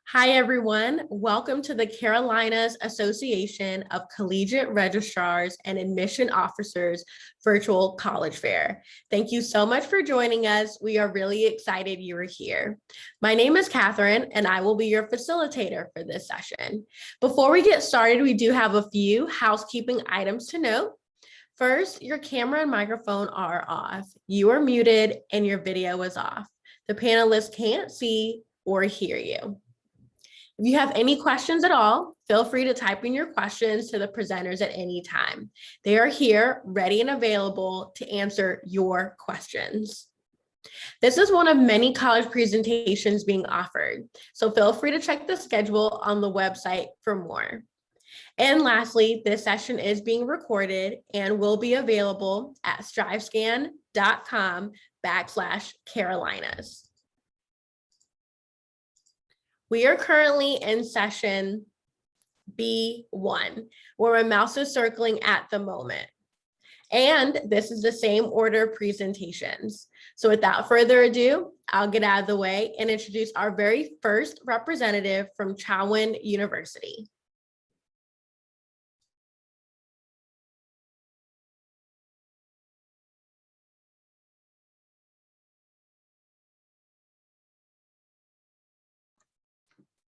Hi, everyone. Welcome to the Carolinas Association of Collegiate Registrars and Admission Officers Virtual College Fair. Thank you so much for joining us. We are really excited you are here. My name is Catherine, and I will be your facilitator for this session. Before we get started, we do have a few housekeeping items to note. First, your camera and microphone are off. You are muted and your video is off. The panelists can't see or hear you. If you have any questions at all, feel free to type in your questions to the presenters at any time. They are here, ready and available to answer your questions. This is one of many college presentations being offered, so feel free to check the schedule on the website for more. And lastly, this session is being recorded and will be available at strivescan.com/Carolinas. We are currently in session B1, where my mouse is circling at the moment. And this is the same order of presentations. So without further ado, I'll get out of the way and introduce our very first representative from Chowan University.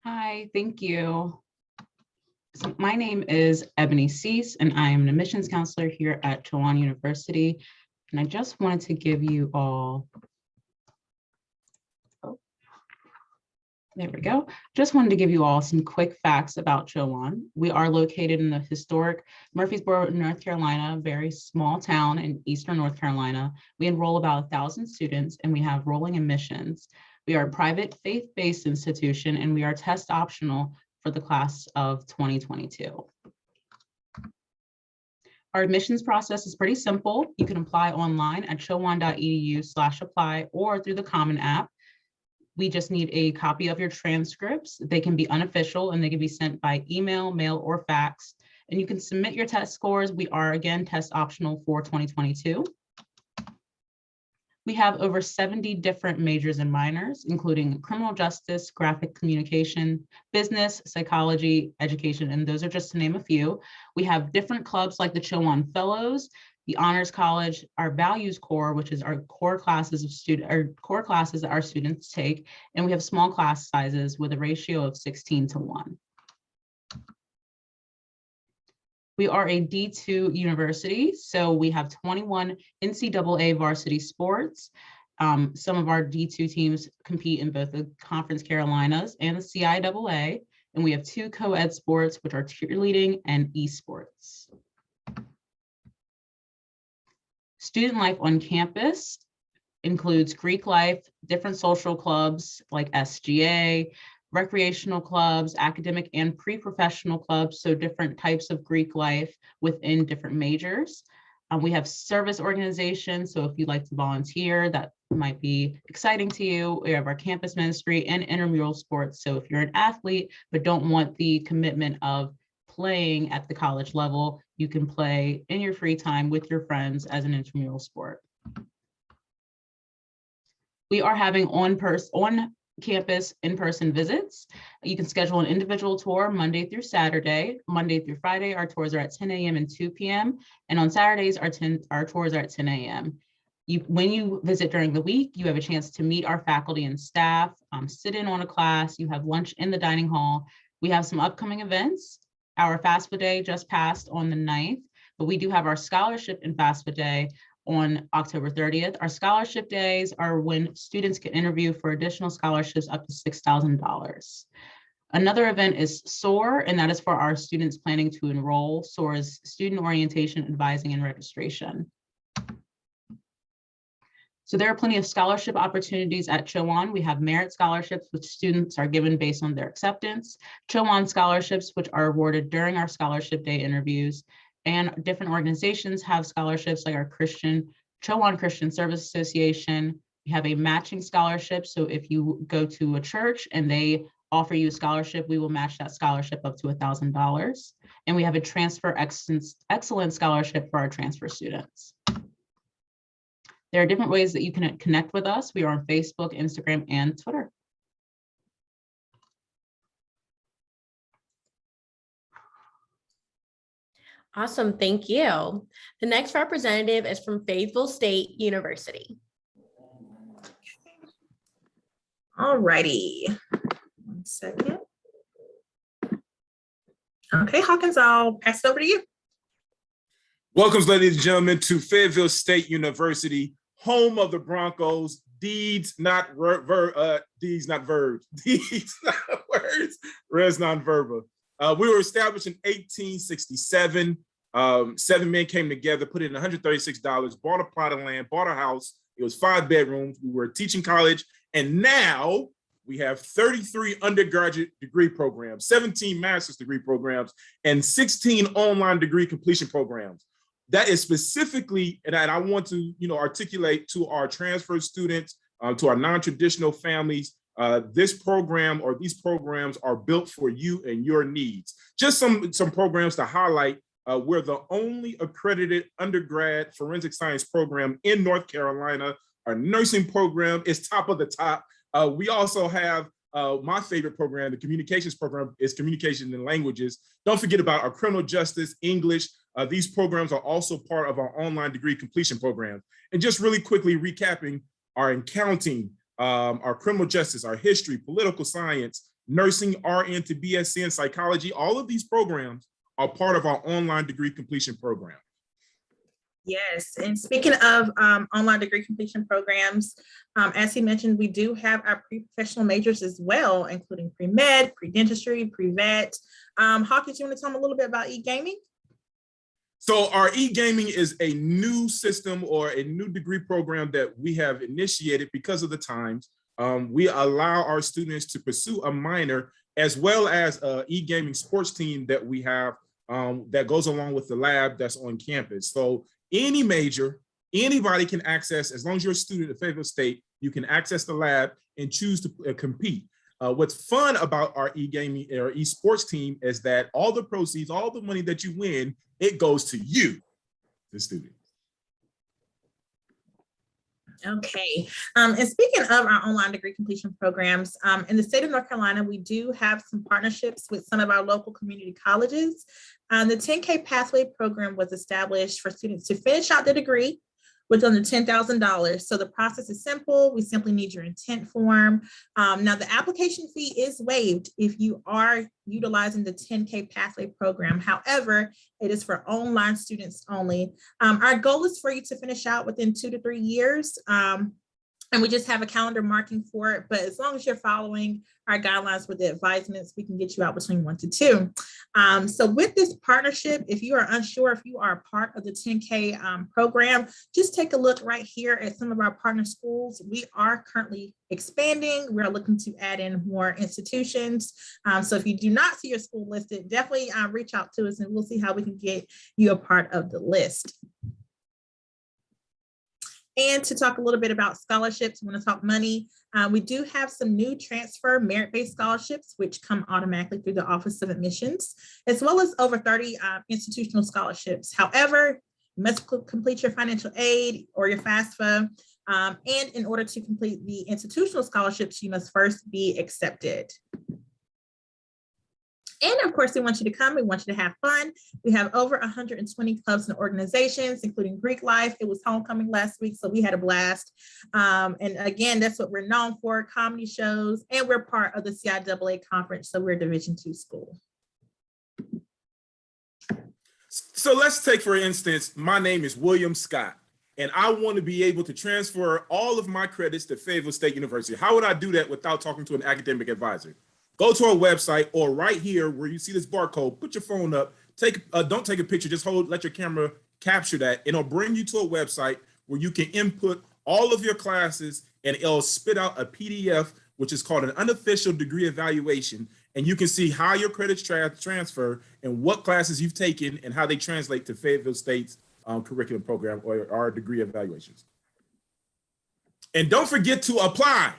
Hi, thank you. So my name is Ebony Cease, and I am an admissions counselor here at Chowan University. And I just wanted to give you all, there we go. Just wanted to give you all some quick facts about Chowan. We are located in the historic Murfreesboro, North Carolina, a very small town in Eastern North Carolina. We enroll about 1,000 students and we have rolling admissions. We are a private faith-based institution and we are test optional for the class of 2022. Our admissions process is pretty simple. You can apply online at chowan.edu/apply or through the Common App. We just need a copy of your transcripts. They can be unofficial and they can be sent by email, mail, or fax. And you can submit your test scores. We are, again, test optional for 2022. We have over 70 different majors and minors, including criminal justice, graphic communication, business, psychology, education, and those are just to name a few. We have different clubs like the Chowan Fellows, the Honors College, our Values Core, which is our core classes that our students take, and we have small class sizes with a ratio of 16:1. We are a D2 university, so we have 21 NCAA varsity sports. Some of our D2 teams compete in both the Conference Carolinas and the CIAA, and we have 2 co-ed sports, which are cheerleading and esports. Student life on campus includes Greek life, different social clubs like SGA, recreational clubs, academic and pre-professional clubs, so different types of Greek life within different majors. We have service organizations, so if you'd like to volunteer, that might be exciting to you. We have our campus ministry and intramural sports, so if you're an athlete but don't want the commitment of playing at the college level, you can play in your free time with your friends as an intramural sport. We are having on-campus in-person visits. You can schedule an individual tour Monday through Saturday. Monday through Friday, our tours are at 10 a.m. and 2 p.m. And on Saturdays, our tours are at 10 a.m. When you visit during the week, you have a chance to meet our faculty and staff, sit in on a class, you have lunch in the dining hall. We have some upcoming events. Our FAFSA Day just passed on the 9th, but we do have our scholarship and FAFSA Day on October 30th. Our scholarship days are when students can interview for additional scholarships up to $6,000. Another event is SOAR, and that is for our students planning to enroll. SOAR is Student Orientation, Advising, and Registration. So there are plenty of scholarship opportunities at Chowan. We have merit scholarships, which students are given based on their acceptance, Chowan scholarships, which are awarded during our scholarship day interviews, and different organizations have scholarships like our Chowan Christian Service Association. We have a matching scholarship. So if you go to a church and they offer you a scholarship, we will match that scholarship up to $1,000. And we have a Transfer Excellence Scholarship for our transfer students. There are different ways that you can connect with us. We are on Facebook, Instagram, and Twitter. Awesome, thank you. The next representative is from Fayetteville State University. All righty. 1 second. Okay, Hawkins, I'll pass it over to you. Welcome, ladies and gentlemen, to Fayetteville State University, home of the Broncos. Deeds, not deeds, not verbs. Deeds, not words. Res non-verba. We were established in 1867. 7 men came together, put in $136, bought a plot of land, bought a house. It was 5 bedrooms. We were a teaching college, and now we have 33 undergraduate degree programs, 17 master's degree programs, and 16 online degree completion programs. That is specifically, and I want to, articulate to our transfer students, to our non-traditional families, this program or these programs are built for you and your needs. Just some programs to highlight. We're the only accredited undergrad forensic science program in North Carolina. Our nursing program is top of the top. We also have my favorite program, the communications program, is communication and languages. Don't forget about our criminal justice, English. These programs are also part of our online degree completion program. And just really quickly recapping, our accounting, our criminal justice, our history, political science, nursing, RN to BSc, and psychology, all of these programs are part of our online degree completion program. Yes, and speaking of online degree completion programs, as he mentioned, we do have our pre-professional majors as well, including pre-med, pre-dentistry, pre-vet. Hawkins, you want to tell them a little bit about e-gaming? So our e-gaming is a new system or a new degree program that we have initiated because of the times. We allow our students to pursue a minor as well as an e-gaming sports team that we have that goes along with the lab that's on campus. So any major, anybody can access, as long as you're a student at Fayetteville State, you can access the lab and choose to compete. What's fun about our e-gaming or esports team is that all the proceeds, all the money that you win, it goes to you, the student. Okay, and speaking of our online degree completion programs, in the state of North Carolina, we do have some partnerships with some of our local community colleges. The 10K Pathway program was established for students to finish out their degree with under $10,000. So the process is simple. We simply need your intent form. Now the application fee is waived if you are utilizing the 10K Pathway program. However, it is for online students only. Our goal is for you to finish out within 2 to 3 years. And we just have a calendar marking for it. But as long as you're following our guidelines with the advisements, we can get you out between 1 to 2. So with this partnership, if you are unsure if you are a part of the 10K program, just take a look right here at some of our partner schools. We are currently expanding. We're looking to add in more institutions. So if you do not see your school listed, definitely reach out to us and we'll see how we can get you a part of the list. And to talk a little bit about scholarships, we want to talk money. We do have some new transfer merit-based scholarships, which come automatically through the Office of Admissions, as well as over 30 institutional scholarships. However, you must complete your financial aid or your FAFSA. And in order to complete the institutional scholarships, you must first be accepted. And of course, we want you to come. We want you to have fun. We have over 120 clubs and organizations, including Greek Life. It was homecoming last week, so we had a blast. And again, that's what we're known for, comedy shows, and we're part of the CIAA conference, so we're a Division II school. So let's take, for instance, my name is William Scott, and I want to be able to transfer all of my credits to Fayetteville State University. How would I do that without talking to an academic advisor? Go to our website, or right here where you see this barcode, put your phone up, don't take a picture, just let your camera capture that. It'll bring you to a website where you can input all of your classes and it'll spit out a PDF, which is called an unofficial degree evaluation. And you can see how your credits transfer and what classes you've taken and how they translate to Fayetteville State's curriculum program or our degree evaluations. And don't forget to apply.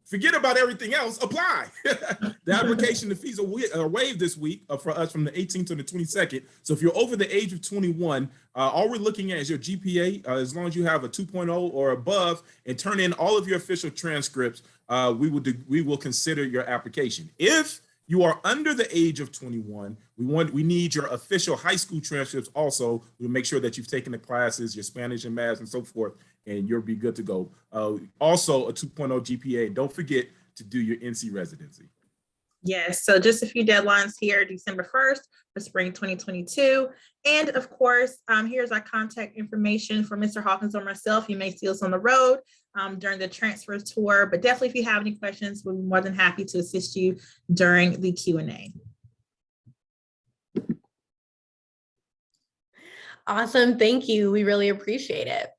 Forget about everything else, apply. The application, the fees are waived this week for us from the 18th to the 22nd. So if you're over the age of 21, all we're looking at is your GPA. As long as you have a 2.0 or above and turn in all of your official transcripts, we will consider your application. If you are under the age of 21, we need your official high school transcripts also. We'll make sure that you've taken the classes, your Spanish and math and so forth, and you'll be good to go. Also a 2.0 GPA. Don't forget to do your NC residency. Yes, so just a few deadlines here, December 1st for spring 2022. And of course, here's our contact information for Mr. Hawkins or myself. You may see us on the road during the transfer tour, but definitely if you have any questions, we'll be more than happy to assist you during the Q&A. Awesome, thank you. We really appreciate it.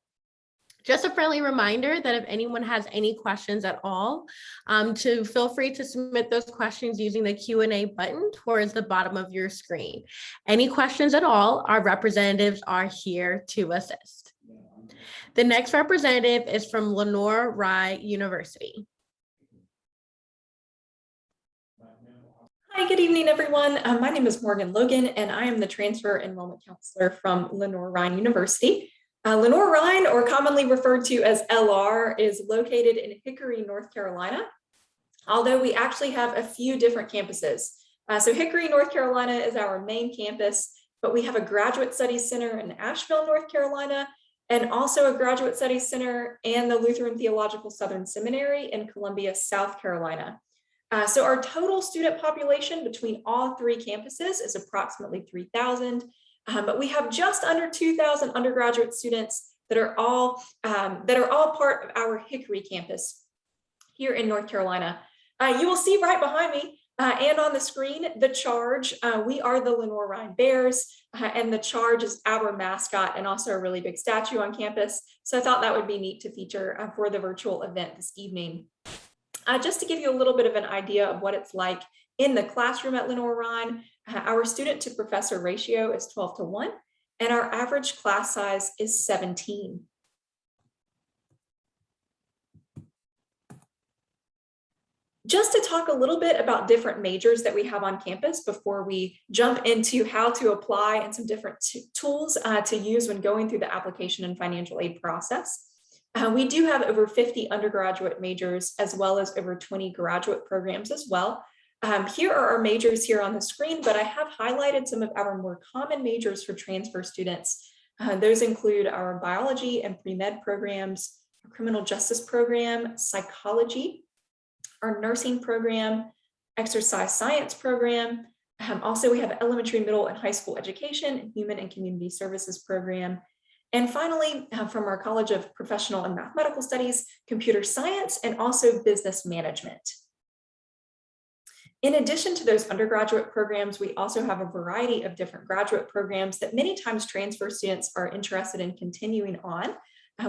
Just a friendly reminder that if anyone has any questions at all, to feel free to submit those questions using the Q&A button towards the bottom of your screen. Any questions at all, our representatives are here to assist. The next representative is from Lenoir-Rhyne University. Hi, good evening, everyone. My name is Morgan Logan, and I am the Transfer Enrollment Counselor from Lenoir-Rhyne University. Lenoir-Rhyne, or commonly referred to as LR, is located in Hickory, North Carolina, although we actually have a few different campuses. So Hickory, North Carolina is our main campus, but we have a Graduate Studies Center in Asheville, North Carolina, and also a Graduate Studies Center and the Lutheran Theological Southern Seminary in Columbia, South Carolina. So our total student population between all three campuses is approximately 3,000. But we have just under 2,000 undergraduate students that are all part of our Hickory campus here in North Carolina. You will see right behind me and on the screen the charge. We are the Lenoir-Rhyne Bears, and the charge is our mascot and also a really big statue on campus. So I thought that would be neat to feature for the virtual event this evening. Just to give you a little bit of an idea of what it's like in the classroom at Lenoir-Rhyne, our student to professor ratio is 12:1, and our average class size is 17. Just to talk a little bit about different majors that we have on campus before we jump into how to apply and some different tools to use when going through the application and financial aid process. We do have over 50 undergraduate majors as well as over 20 graduate programs as well. Here are our majors here on the screen, but I have highlighted some of our more common majors for transfer students. Those include our biology and pre-med programs, our criminal justice program, psychology, our nursing program, exercise science program. Also, we have elementary, middle, and high school education, human and community services program. And finally, from our College of Professional and Mathematical Studies, computer science, and also business management. In addition to those undergraduate programs, we also have a variety of different graduate programs that many times transfer students are interested in continuing on.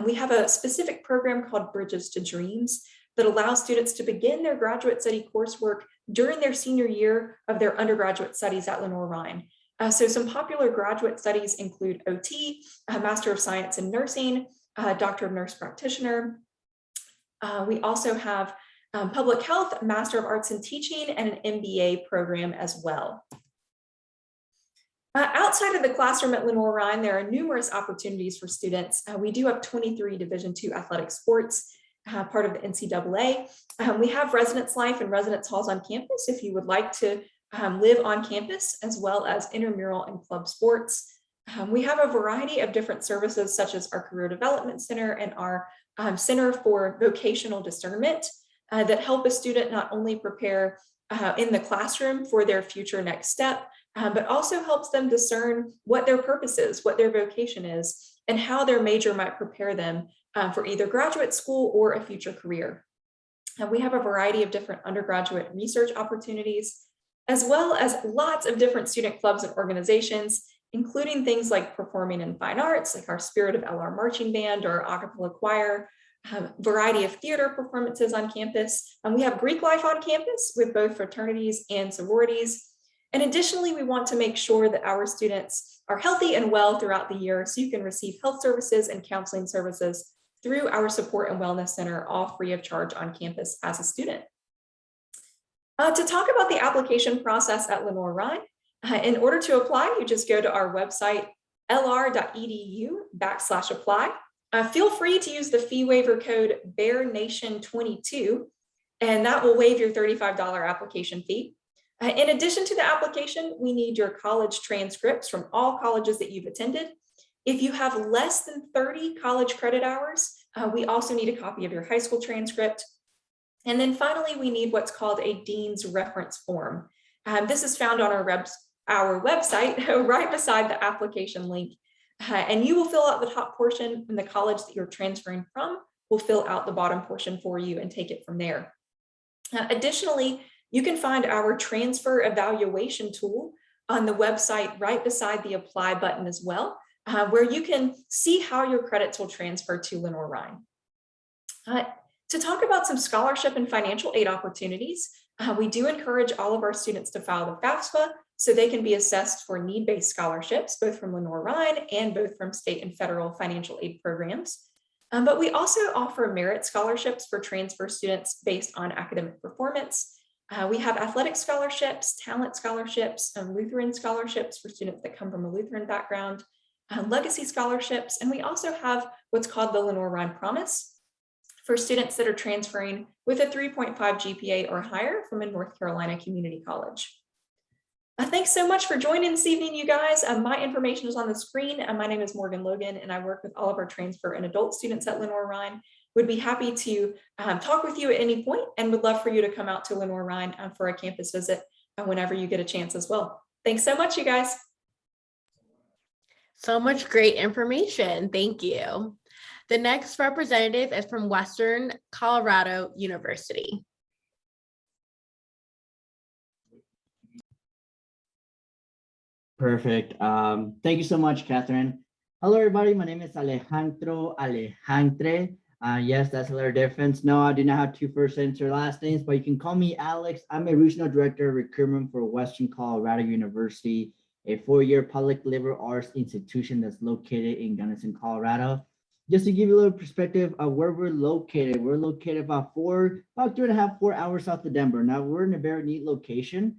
We have a specific program called Bridges to Dreams that allows students to begin their graduate study coursework during their senior year of their undergraduate studies at Lenoir-Rhyne. So some popular graduate studies include OT, Master of Science in Nursing, Doctor of Nurse Practitioner. We also have Public Health, Master of Arts in Teaching, and an MBA program as well. Outside of the classroom at Lenoir-Rhyne, there are numerous opportunities for students. We do have 23 Division II athletic sports, part of the NCAA. We have residence life and residence halls on campus if you would like to live on campus, as well as intramural and club sports. We have a variety of different services such as our Career Development Center and our Center for Vocational Discernment that help a student not only prepare in the classroom for their future next step, but also helps them discern what their purpose is, what their vocation is, and how their major might prepare them for either graduate school or a future career. We have a variety of different undergraduate research opportunities, as well as lots of different student clubs and organizations, including things like performing in fine arts, like our Spirit of LR Marching Band or a cappella choir, variety of theater performances on campus. We have Greek life on campus with both fraternities and sororities. And additionally, we want to make sure that our students are healthy and well throughout the year, so you can receive health services and counseling services through our Support and Wellness Center, all free of charge on campus as a student. To talk about the application process at Lenoir-Rhyne, in order to apply, you just go to our website, lr.edu/apply. Feel free to use the fee waiver code BEARNATION22, and that will waive your $35 application fee. In addition to the application, we need your college transcripts from all colleges that you've attended. If you have less than 30 college credit hours, we also need a copy of your high school transcript. And then finally, we need what's called a Dean's Reference Form. This is found on our website right beside the application link. And you will fill out the top portion, and the college that you're transferring from will fill out the bottom portion for you and take it from there. Additionally, you can find our transfer evaluation tool on the website right beside the apply button as well, where you can see how your credits will transfer to Lenoir-Rhyne. To talk about some scholarship and financial aid opportunities, we do encourage all of our students to file the FAFSA so they can be assessed for need-based scholarships, both from Lenoir-Rhyne and both from state and federal financial aid programs. But we also offer merit scholarships for transfer students based on academic performance. We have athletic scholarships, talent scholarships, Lutheran scholarships for students that come from a Lutheran background, legacy scholarships, and we also have what's called the Lenoir-Rhyne Promise for students that are transferring with a 3.5 GPA or higher from a North Carolina community college. Thanks so much for joining this evening, you guys. My information is on the screen. My name is Morgan Logan, and I work with all of our transfer and adult students at Lenoir-Rhyne. Would be happy to talk with you at any point, and would love for you to come out to Lenoir-Rhyne for a campus visit whenever you get a chance as well. Thanks so much, you guys. So much great information. Thank you. The next representative is from Western Colorado University. Perfect. Thank you so much, Catherine. Hello, everybody. My name is Alejandre. Yes, that's a little difference. No, I do not have two first names or last names, but you can call me Alex. I'm a regional director of recruitment for Western Colorado University, a four-year public liberal arts institution that's located in Gunnison, Colorado. Just to give you a little perspective of where we're located about 2.5, 4 hours south of Denver. Now, we're in a very neat location.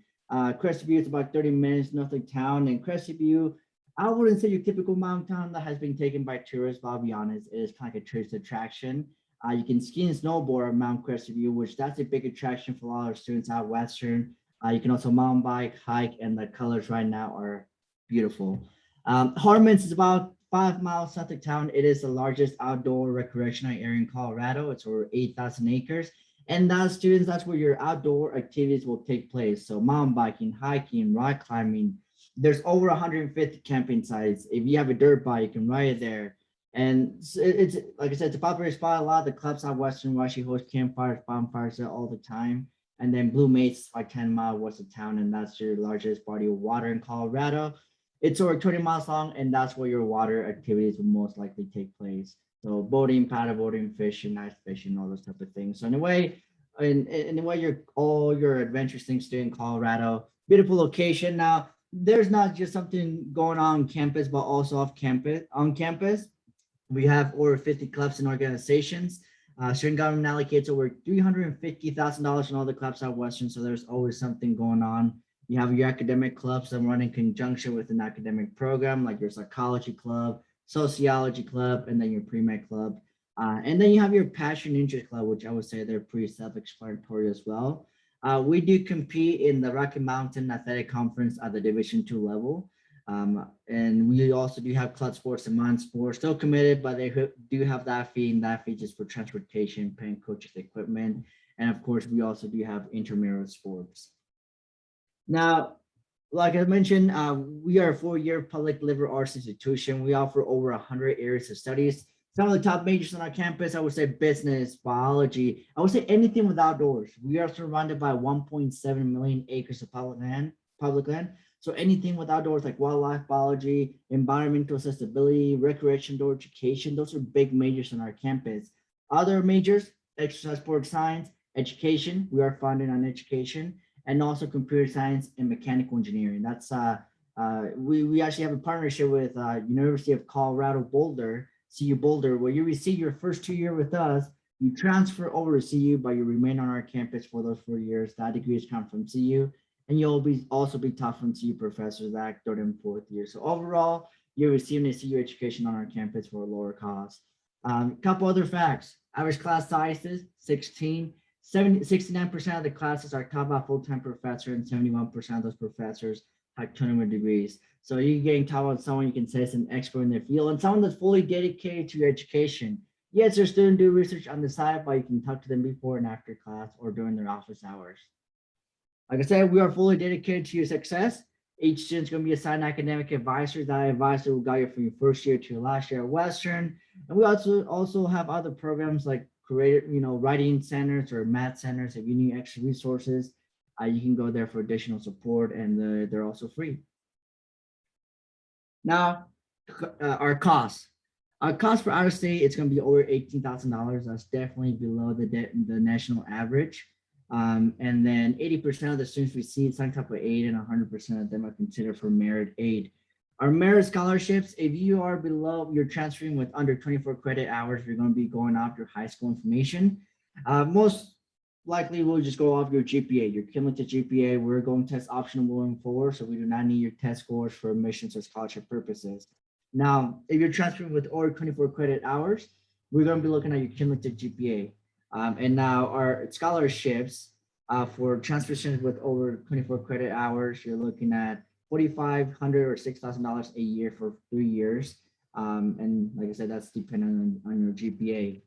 Crested View is about 30 minutes north of town, and Crested View, I wouldn't say your typical mountain town that has been taken by tourists, but I'll be honest, it is kind of like a tourist attraction. You can ski and snowboard on Mount Crested View, which that's a big attraction for a lot of our students out Western. You can also mountain bike, hike, and the colors right now are beautiful. Harmons is about 5 miles south of town. It is the largest outdoor recreational area in Colorado. It's over 8,000 acres. And that's students, that's where your outdoor activities will take place. So mountain biking, hiking, rock climbing. There's over 150 camping sites. If you have a dirt bike, you can ride it there. And it's like I said, it's a popular spot. A lot of the clubs out Western actually host campfires, bonfires there all the time. And then Blue Mate's like 10 miles west of town, and that's your largest body of water in Colorado. It's over 20 miles long, and that's where your water activities will most likely take place. So boating, paddleboarding, fishing, ice fishing, all those type of things. So in a way, all your adventurous things do in Colorado. Beautiful location. Now, there's not just something going on campus, but also off campus. On campus, we have over 50 clubs and organizations. Student government allocates over $350,000 in all the clubs at Western, so there's always something going on. You have your academic clubs that run in conjunction with an academic program, like your psychology club, sociology club, and then your pre-med club. And then you have your passion interest club, which I would say they're pretty self-explanatory as well. We do compete in the Rocky Mountain Athletic Conference at the Division II level. And we also do have club sports and non-sports, still committed, but they do have that fee, and that fee just for transportation, paying coaches, equipment. And of course, we also do have intramural sports. Now, like I mentioned, we are a four-year public liberal arts institution. We offer over 100 areas of studies. Some of the top majors on our campus, I would say business, biology, I would say anything with outdoors. We are surrounded by 1.7 million acres of public land. So anything with outdoors like wildlife biology, environmental accessibility, recreation, outdoor education, those are big majors on our campus. Other majors, exercise sport science, education, we are funded on education, and also computer science and mechanical engineering. That's we actually have a partnership with University of Colorado Boulder, CU Boulder, where you receive your first 2 years with us, you transfer over to CU, but you remain on our campus for those 4 years. That degree is come from CU, and you'll also be taught from CU professors that third and fourth year. So overall, you're receiving a CU education on our campus for a lower cost. A couple other facts: average class sizes 16, 69% of the classes are taught by full-time professors, and 71% of those professors have tournament degrees. So you're getting taught by someone you can say is an expert in their field and someone that's fully dedicated to your education. Yes, your student do research on the side, but you can talk to them before and after class or during their office hours. Like I said, we are fully dedicated to your success. Each student's going to be assigned academic advisors. That advisor will guide you from your first year to your last year at Western. And we also have other programs like creative, writing centers or math centers. If you need extra resources, you can go there for additional support, and they're also free. Now, our costs. Our cost for out of state, it's going to be over $18,000. That's definitely below the national average. And then 80% of the students receive some type of aid, and 100% of them are considered for merit aid. Our merit scholarships, if you are below, you're transferring with under 24 credit hours, you're going to be going off your high school information. Most likely we'll just go off your GPA, your cumulative GPA. We're going to test optional moving forward, so we do not need your test scores for admissions or scholarship purposes. Now, if you're transferring with over 24 credit hours, we're going to be looking at your cumulative GPA. And now our scholarships for transfer with over 24 credit hours, you're looking at $4,500 or $6,000 a year for 3 years. And like I said, that's dependent on your GPA.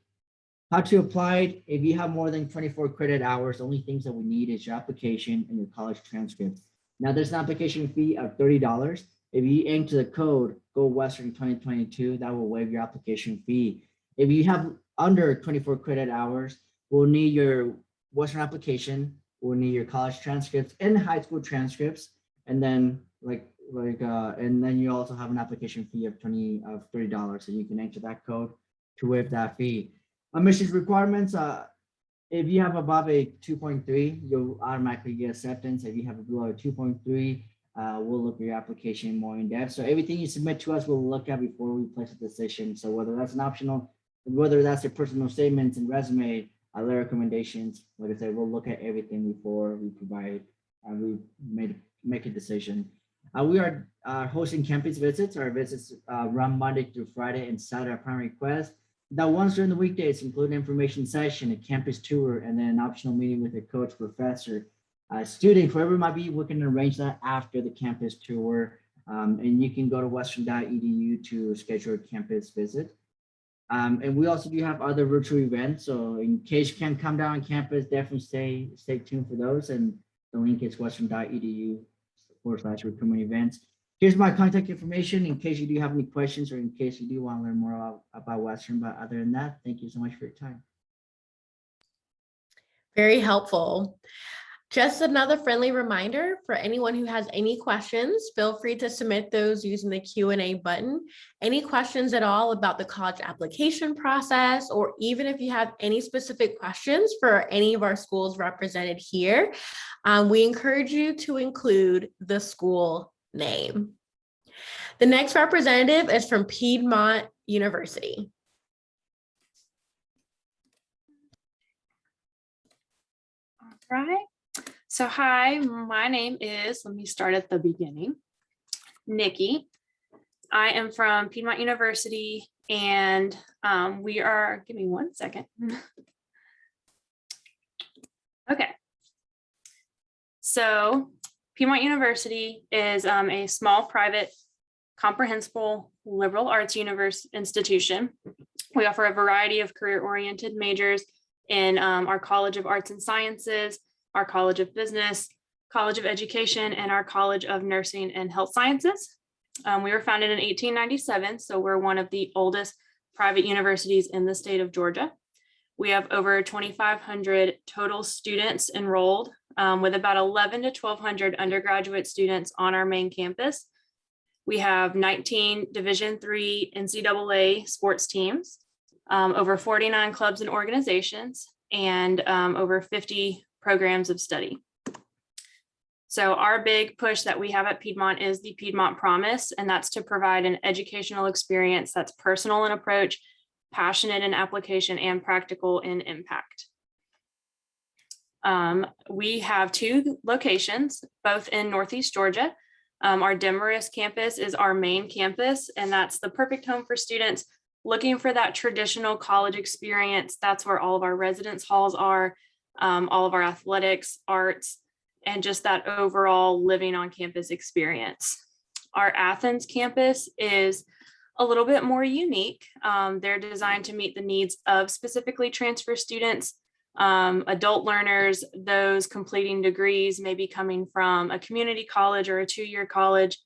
How to apply it? If you have more than 24 credit hours, the only things that we need is your application and your college transcript. Now, there's an application fee of $30. If you enter the code Go Western 2022, that will waive your application fee. If you have under 24 credit hours, we'll need your Western application, we'll need your college transcripts and high school transcripts, and then and then you also have an application fee of $30, so you can enter that code to waive that fee. Admissions requirements, if you have above a 2.3, you'll automatically get acceptance. If you have below a 2.3, we'll look at your application more in depth. So everything you submit to us, we'll look at before we place a decision. So whether that's an optional, whether that's your personal statements and resume, letter recommendations, like I said, we'll look at everything before we provide, we make a decision. We are hosting campus visits. Our visits run Monday through Friday and Saturday at primary request. Now, once during the weekdays, include an information session, a campus tour, and then an optional meeting with a coach, professor, student, whoever might be, we can arrange that after the campus tour. And you can go to western.edu to schedule a campus visit. And we also do have other virtual events. So in case you can't come down on campus, definitely stay tuned for those. And the link is western.edu/recruitment events. Here's my contact information in case you do have any questions or in case you do want to learn more about Western. But other than that, thank you so much for your time. Very helpful. Just another friendly reminder for anyone who has any questions, feel free to submit those using the Q&A button. Any questions at all about the college application process, or even if you have any specific questions for any of our schools represented here, we encourage you to include the school name. The next representative is from Piedmont University. All right. So hi, my name is, let me start at the beginning, Nikki. I am from Piedmont University, and we are, give me one second. Okay. So Piedmont University is a small private comprehensible liberal arts institution. We offer a variety of career-oriented majors in our College of Arts and Sciences, our College of Business, College of Education, and our College of Nursing and Health Sciences. We were founded in 1897, so we're one of the oldest private universities in the state of Georgia. We have over 2,500 total students enrolled, with about 1,100 to 1,200 undergraduate students on our main campus. We have 19 Division III NCAA sports teams, over 49 clubs and organizations, and over 50 programs of study. So our big push that we have at Piedmont is the Piedmont Promise, and that's to provide an educational experience that's personal in approach, passionate in application, and practical in impact. We have 2 locations, both in Northeast Georgia. Our Demarest campus is our main campus, and that's the perfect home for students looking for that traditional college experience. That's where all of our residence halls are. all of our athletics, arts, and just that overall living on campus experience. Our Athens campus is a little bit more unique. They're designed to meet the needs of specifically transfer students, adult learners, those completing degrees, maybe coming from a community college or a two-year college,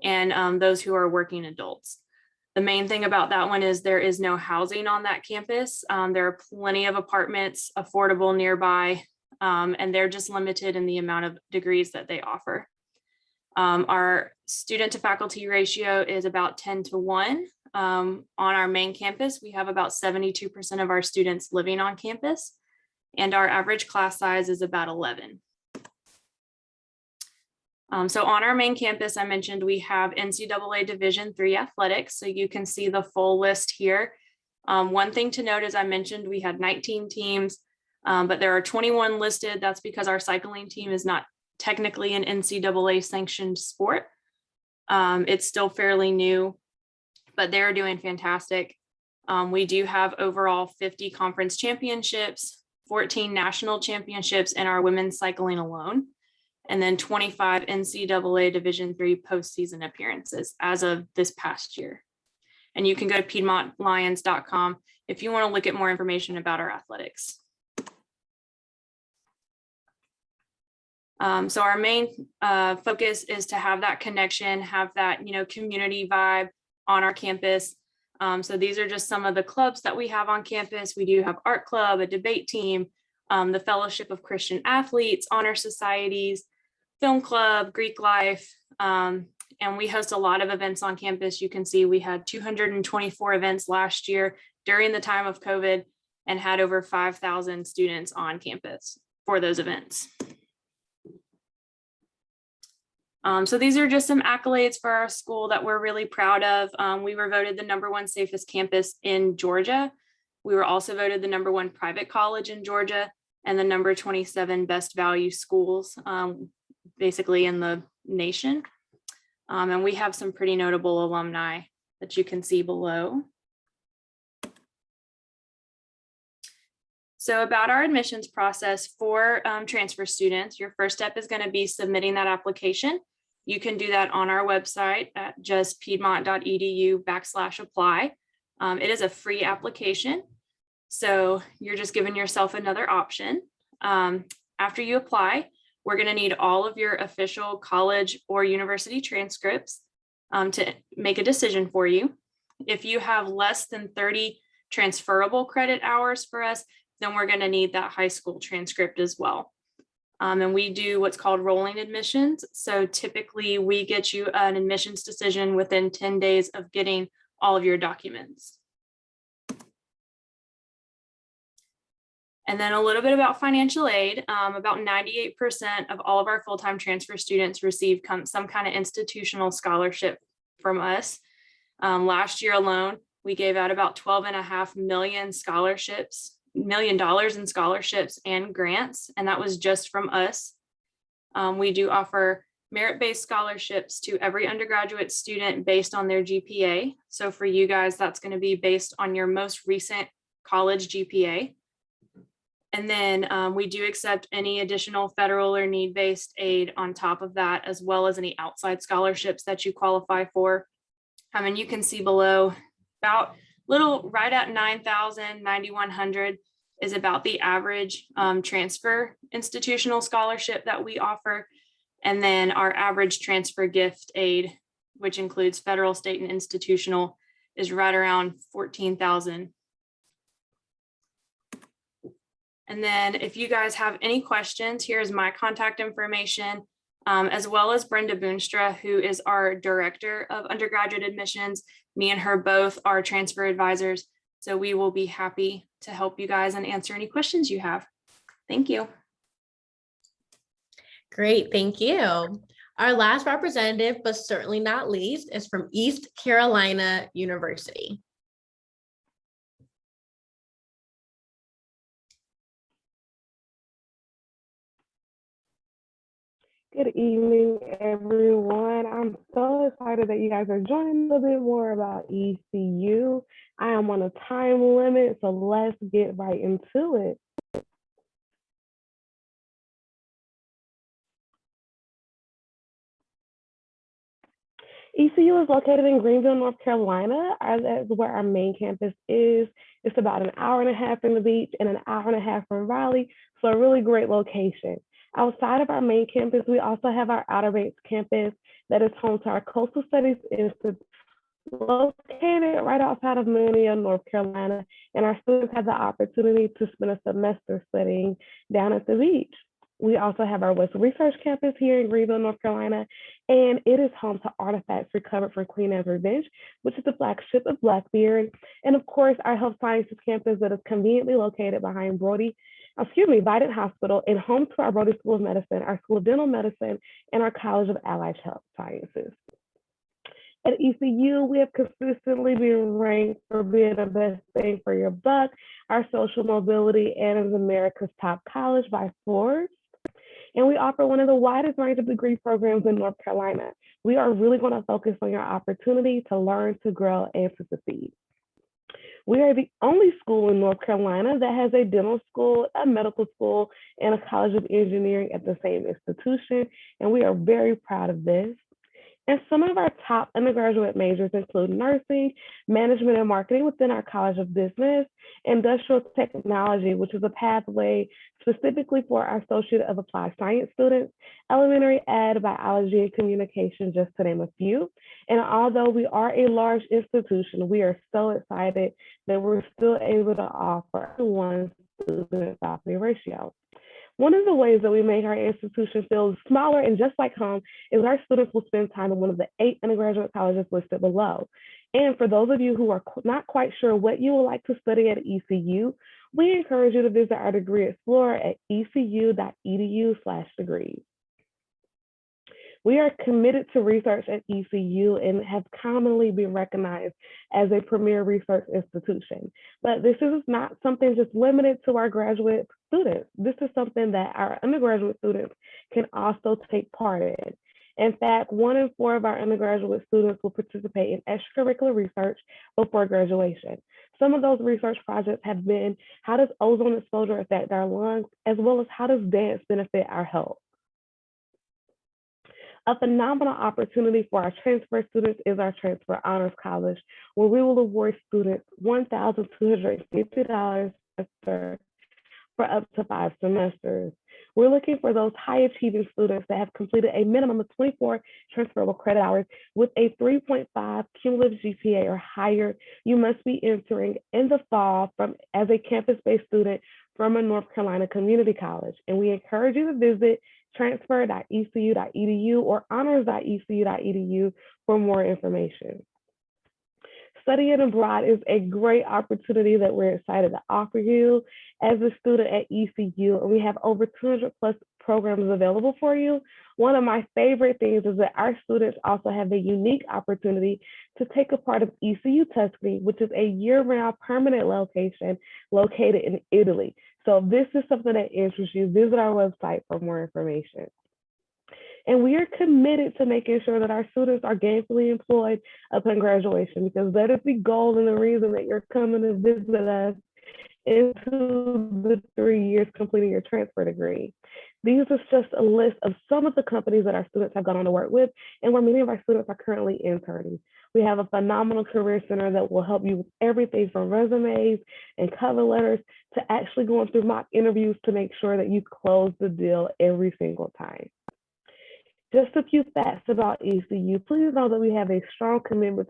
and those who are working adults. The main thing about that one is there is no housing on that campus. There are plenty of apartments affordable nearby, and they're just limited in the amount of degrees that they offer. Our student to faculty ratio is about 10-1. On our main campus, we have about 72% of our students living on campus, and our average class size is about 11. So on our main campus, I mentioned we have NCAA Division III athletics, so you can see the full list here. One thing to note, as I mentioned, we had 19 teams, but there are 21 listed. That's because our cycling team is not technically an NCAA sanctioned sport. It's still fairly new, but they're doing fantastic. We do have overall 50 conference championships, 14 national championships in our women's cycling alone, and then 25 NCAA Division III postseason appearances as of this past year. And you can go to piedmontlions.com if you want to look at more information about our athletics. So our main focus is to have that connection, have that, community vibe on our campus. So these are just some of the clubs that we have on campus. We do have art club, a debate team, the Fellowship of Christian Athletes, honor societies, film club, Greek life, and we host a lot of events on campus. You can see we had 224 events last year during the time of COVID and had over 5,000 students on campus for those events. So these are just some accolades for our school that we're really proud of. We were voted the #1 safest campus in Georgia. We were also voted the #1 private college in Georgia and the #27 best value schools, basically in the nation. And we have some pretty notable alumni that you can see below. So about our admissions process for transfer students, your first step is going to be submitting that application. You can do that on our website at just piedmont.edu/apply. It is a free application, so you're just giving yourself another option. After you apply, we're going to need all of your official college or university transcripts to make a decision for you. If you have less than 30 transferable credit hours for us, then we're going to need that high school transcript as well. And we do what's called rolling admissions. So typically we get you an admissions decision within 10 days of getting all of your documents. And then a little bit about financial aid. About 98% of all of our full-time transfer students receive some kind of institutional scholarship from us. Last year alone, we gave out about $12.5 million in scholarships and grants, and that was just from us. We do offer merit-based scholarships to every undergraduate student based on their GPA. So for you guys, that's going to be based on your most recent college GPA. And then we do accept any additional federal or need-based aid on top of that, as well as any outside scholarships that you qualify for. And you can see below about right at 9,000, 9,100 is about the average transfer institutional scholarship that we offer. And then our average transfer gift aid, which includes federal, state, and institutional, is right around 14,000. And then if you guys have any questions, here's my contact information, as well as Brenda Boonstra, who is our director of undergraduate admissions. Me and her both are transfer advisors. So we will be happy to help you guys and answer any questions you have. Thank you. Great, thank you. Our last representative, but certainly not least, is from East Carolina University. Good evening, everyone. I'm so excited that you guys are joining a little bit more about ECU. I am on a time limit, so let's get right into it. ECU is located in Greenville, North Carolina. That's where our main campus is. It's about an hour and a half from the beach and an hour and a half from Raleigh, so a really great location. Outside of our main campus, we also have our Outer Banks campus that is home to our Coastal Studies Institute, located right outside of Mania, North Carolina, and our students have the opportunity to spend a semester studying down at the beach. We also have our West Research Campus here in Greenville, North Carolina, and it is home to artifacts recovered from Queen Anne's Revenge, which is the flagship of Blackbeard. And of course, our Health Sciences Campus that is conveniently located behind Vidant Hospital and home to our Brody School of Medicine, our School of Dental Medicine, and our College of Allied Health Sciences. At ECU, we have consistently been ranked for being the best bang for your buck, our social mobility, and as America's top college by Forbes. And we offer one of the widest range of degree programs in North Carolina. We are really going to focus on your opportunity to learn, to grow, and to succeed. We are the only school in North Carolina that has a dental school, a medical school, and a college of engineering at the same institution, and we are very proud of this. And some of our top undergraduate majors include nursing, management and marketing within our College of Business, industrial technology, which is a pathway specifically for our Associate of Applied Science students, elementary ed, biology, and communication, just to name a few. And although we are a large institution, we are so excited that we're still able to offer one student faculty ratio. One of the ways that we make our institution feel smaller and just like home is our students will spend time in one of the 8 undergraduate colleges listed below. And for those of you who are not quite sure what you would like to study at ECU, we encourage you to visit our degree explorer at ecu.edu/degrees. We are committed to research at ECU and have commonly been recognized as a premier research institution. But this is not something just limited to our graduate students. This is something that our undergraduate students can also take part in. In fact, 1 in 4 of our undergraduate students will participate in extracurricular research before graduation. Some of those research projects have been, how does ozone exposure affect our lungs, as well as how does dance benefit our health? A phenomenal opportunity for our transfer students is our Transfer Honors College, where we will award students $1,250 for up to 5 semesters. We're looking for those high achieving students that have completed a minimum of 24 transferable credit hours with a 3.5 cumulative GPA or higher. You must be entering in the fall as a campus-based student from a North Carolina community college. And we encourage you to visit transfer.ecu.edu or honors.ecu.edu for more information. Studying abroad is a great opportunity that we're excited to offer you as a student at ECU, and we have over 200 plus programs available for you. One of my favorite things is that our students also have a unique opportunity to take a part of ECU Tuscany, which is a year-round permanent location located in Italy. So if this is something that interests you, visit our website for more information. And we are committed to making sure that our students are gainfully employed upon graduation, because that is the goal and the reason that you're coming to visit us into the 3 years completing your transfer degree. These are just a list of some of the companies that our students have gone on to work with and where many of our students are currently interning. We have a phenomenal career center that will help you with everything from resumes and cover letters to actually going through mock interviews to make sure that you close the deal every single time. Just a few facts about ECU. Please know that we have a strong commitment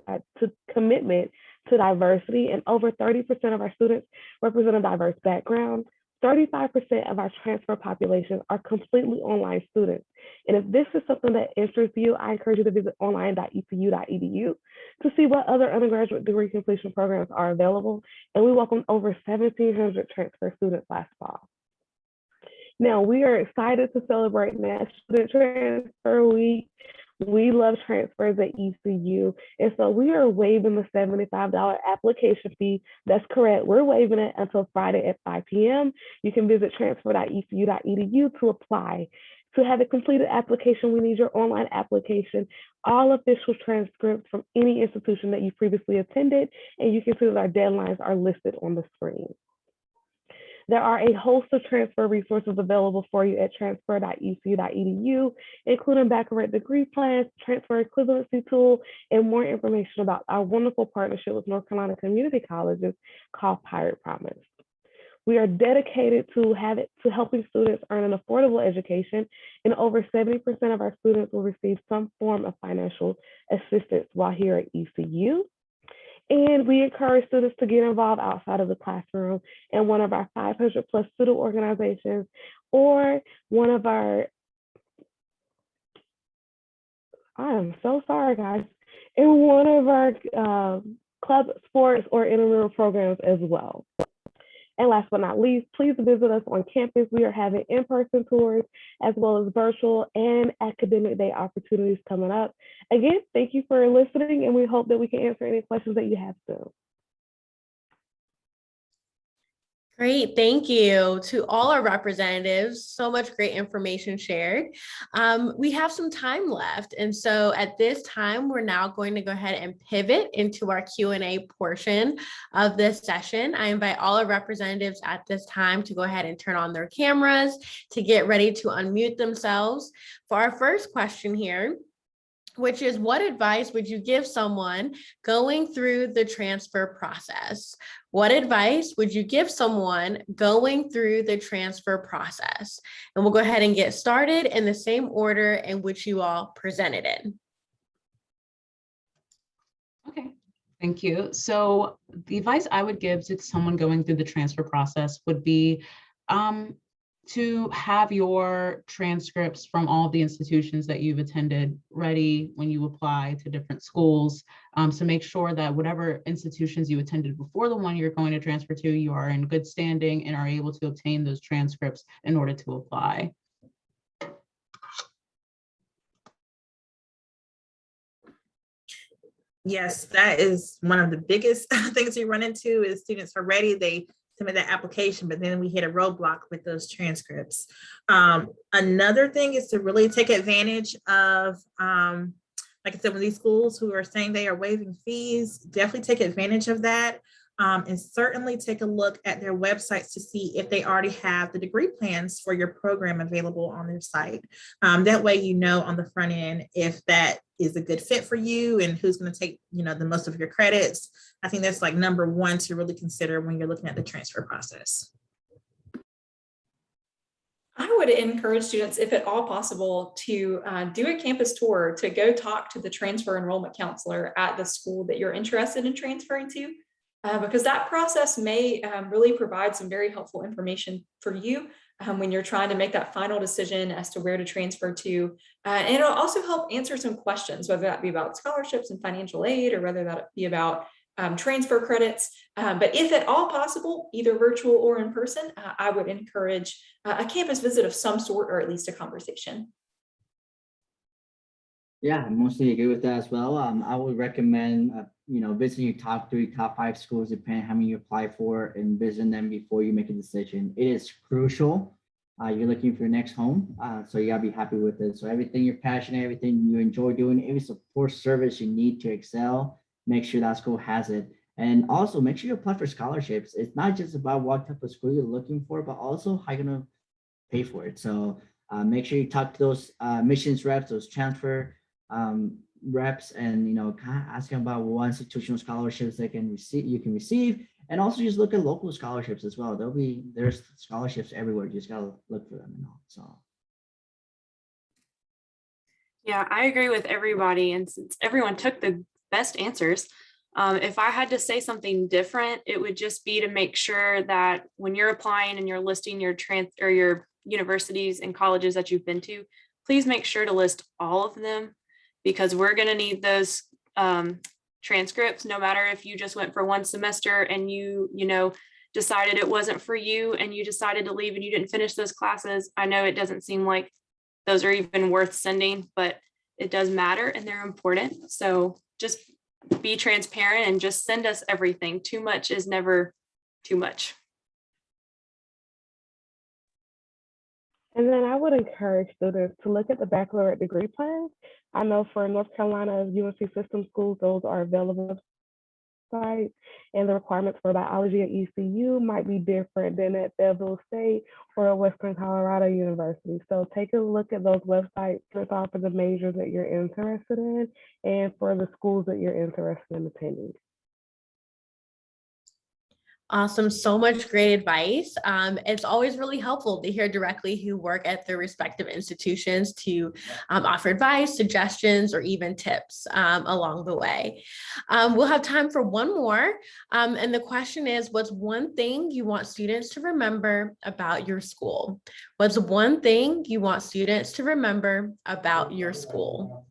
to diversity, and over 30% of our students represent a diverse background. 35% of our transfer population are completely online students. And if this is something that interests you, I encourage you to visit online.ecu.edu to see what other undergraduate degree completion programs are available. And we welcomed over 1,700 transfer students last fall. Now, we are excited to celebrate National Student Transfer Week. We love transfers at ECU. And so we are waiving the $75 application fee. That's correct. We're waiving it until Friday at 5 p.m. You can visit transfer.ecu.edu to apply. To have a completed application, we need your online application, all official transcripts from any institution that you previously attended, and you can see that our deadlines are listed on the screen. There are a host of transfer resources available for you at transfer.ecu.edu, including baccalaureate degree plans, transfer equivalency tool, and more information about our wonderful partnership with North Carolina Community Colleges called Piedmont Promise. We are dedicated to helping students earn an affordable education, and over 70% of our students will receive some form of financial assistance while here at ECU. And we encourage students to get involved outside of the classroom in one of our 500 plus student organizations or one of our, I am so sorry guys, in one of our club sports or intramural programs as well. And last but not least, please visit us on campus. We are having in-person tours as well as virtual and academic day opportunities coming up. Again, thank you for listening, and we hope that we can answer any questions that you have soon. Great, thank you to all our representatives. So much great information shared. We have some time left. And so at this time, we're now going to go ahead and pivot into our Q&A portion of this session. I invite all our representatives at this time to go ahead and turn on their cameras to get ready to unmute themselves. For our first question here, which is, what advice would you give someone going through the transfer process? What advice would you give someone going through the transfer process? And we'll go ahead and get started in the same order in which you all presented it. Okay, thank you. So the advice I would give to someone going through the transfer process would be to have your transcripts from all the institutions that you've attended ready when you apply to different schools. So make sure that whatever institutions you attended before the one you're going to transfer to, you are in good standing and are able to obtain those transcripts in order to apply. Yes, that is one of the biggest things we run into is students are ready, they submit that application, but then we hit a roadblock with those transcripts. Another thing is to really take advantage of, like I said, when these schools who are saying they are waiving fees, definitely take advantage of that. And certainly take a look at their websites to see if they already have the degree plans for your program available on their site. That way, you know, on the front end, if that is a good fit for you and who's going to take, you know, the most of your credits. I think that's like number one to really consider when you're looking at the transfer process. I would encourage students, if at all possible, to do a campus tour, to go talk to the transfer enrollment counselor at the school that you're interested in transferring to. Because that process may really provide some very helpful information for you when you're trying to make that final decision as to where to transfer to. And it'll also help answer some questions, whether that be about scholarships and financial aid, or whether that be about transfer credits. But if at all possible, either virtual or in person, I would encourage a campus visit of some sort, or at least a conversation. Yeah, I mostly agree with that as well. I would recommend, you know, visiting your top 3, top 5 schools, depending on how many you apply for, and visiting them before you make a decision. It is crucial. You're looking for your next home, so you gotta be happy with it. So everything you're passionate, everything you enjoy doing, every support service you need to excel, make sure that school has it. And also make sure you apply for scholarships. It's not just about what type of school you're looking for, but also how you're gonna pay for it. So make sure you talk to those admissions reps, those transfer reps, and, you know, kind of asking about what institutional scholarships they can receive, you can receive, and also just look at local scholarships as well. There's scholarships everywhere. You just gotta look for them, you know. So Yeah, I agree with everybody. And since everyone took the best answers, if I had to say something different, it would just be to make sure that when you're applying and you're listing your your universities and colleges that you've been to, please make sure to list all of them, because we're going to need those transcripts, no matter if you just went for one semester and you know, decided it wasn't for you and you decided to leave and you didn't finish those classes. I know it doesn't seem like those are even worth sending, but it does matter and they're important. So just be transparent and just send us everything. Too much is never too much. And then I would encourage students to look at the baccalaureate degree plans. I know for North Carolina UNC system schools, those are available website, and the requirements for biology at ECU might be different than at Fayetteville State or at Western Colorado University. So take a look at those websites for the majors that you're interested in and for the schools that you're interested in attending. Awesome. So much great advice. It's always really helpful to hear directly who work at their respective institutions to offer advice, suggestions, or even tips along the way. We'll have time for one more. And the question is, what's one thing you want students to remember about your school? What's one thing you want students to remember about your school?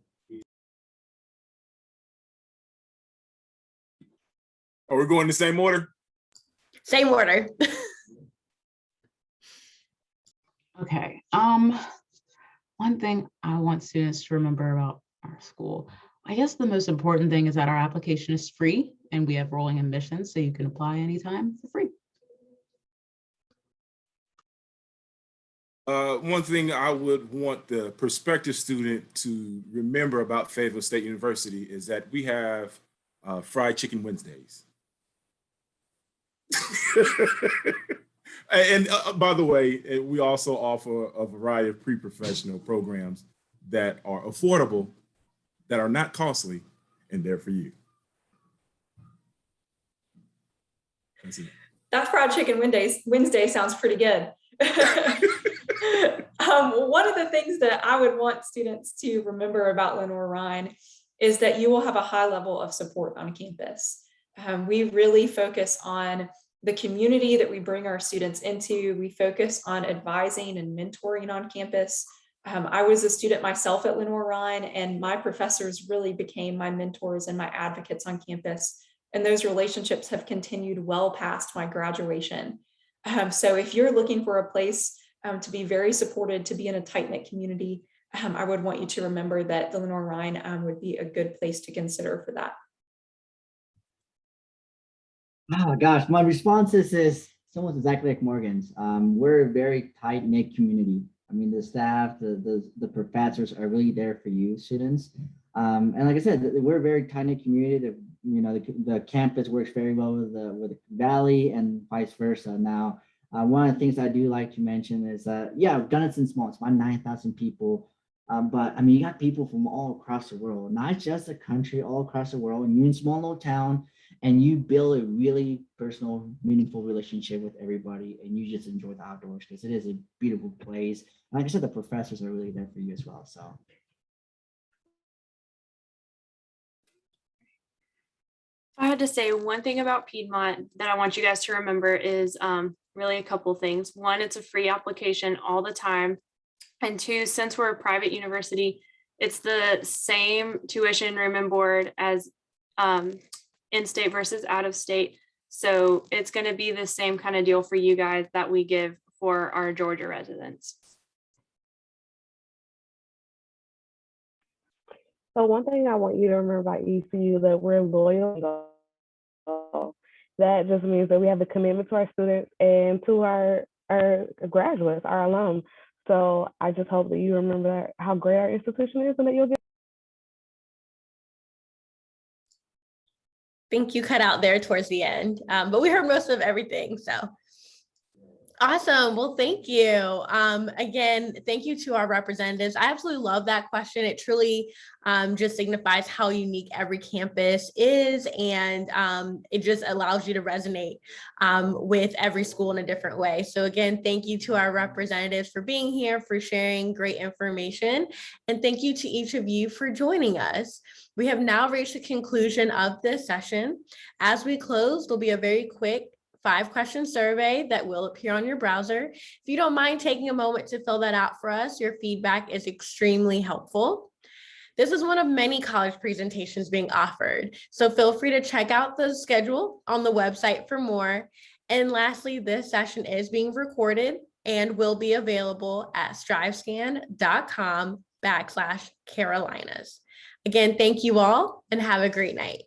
Are we going in the same order? Same order. Okay. One thing I want students to remember about our school, I guess the most important thing is that our application is free and we have rolling admissions, so you can apply anytime for free. One thing I would want the prospective student to remember about Fayetteville State University is that we have fried chicken Wednesdays. And by the way, we also offer a variety of pre-professional programs that are affordable, that are not costly, and they're for you. That's it. That fried chicken Wednesday sounds pretty good. One of the things that I would want students to remember about Lenoir-Rhyne is that you will have a high level of support on campus. We really focus on the community that we bring our students into. We focus on advising and mentoring on campus. I was a student myself at Lenoir-Rhyne, and my professors really became my mentors and my advocates on campus. And those relationships have continued well past my graduation. So if you're looking for a place to be very supported, to be in a tight-knit community, I would want you to remember that the Lenoir-Rhyne would be a good place to consider for that. Oh gosh, my response is almost exactly like Morgan's. We're a very tight-knit community. I mean, the staff, the professors are really there for you, students. And like I said, we're a very tight-knit community. The campus works very well with the Valley and vice versa. Now, one of the things I do like to mention is that, yeah, Gunnison small, it's about 9,000 people. But I mean, you got people from all across the world, not just the country, all across the world. And you're in a small little town, and you build a really personal, meaningful relationship with everybody, and you just enjoy the outdoors because it is a beautiful place. And like I said, the professors are really there for you as well. So. If I had to say one thing about Piedmont that I want you guys to remember is really a couple things. One, it's a free application all the time. And two, since we're a private university, it's the same tuition room and board as in-state versus out of state. So it's going to be the same kind of deal for you guys that we give for our Georgia residents. So one thing I want you to remember about ECU, that we're loyal. That just means that we have a commitment to our students and to our graduates, our alum. So I just hope that you remember how great our institution is and that you'll get. I think you cut out there towards the end, but we heard most of everything. So awesome. Well, thank you. Again, thank you to our representatives. I absolutely love that question. It truly just signifies how unique every campus is, and it just allows you to resonate with every school in a different way. So again, thank you to our representatives for being here, for sharing great information, and thank you to each of you for joining us. We have now reached the conclusion of this session. As we close, there'll be a very quick 5-question survey that will appear on your browser. If you don't mind taking a moment to fill that out for us, your feedback is extremely helpful. This is one of many college presentations being offered, so feel free to check out the schedule on the website for more. And lastly, this session is being recorded and will be available at strivescan.com/Carolinas. Again, thank you all and have a great night.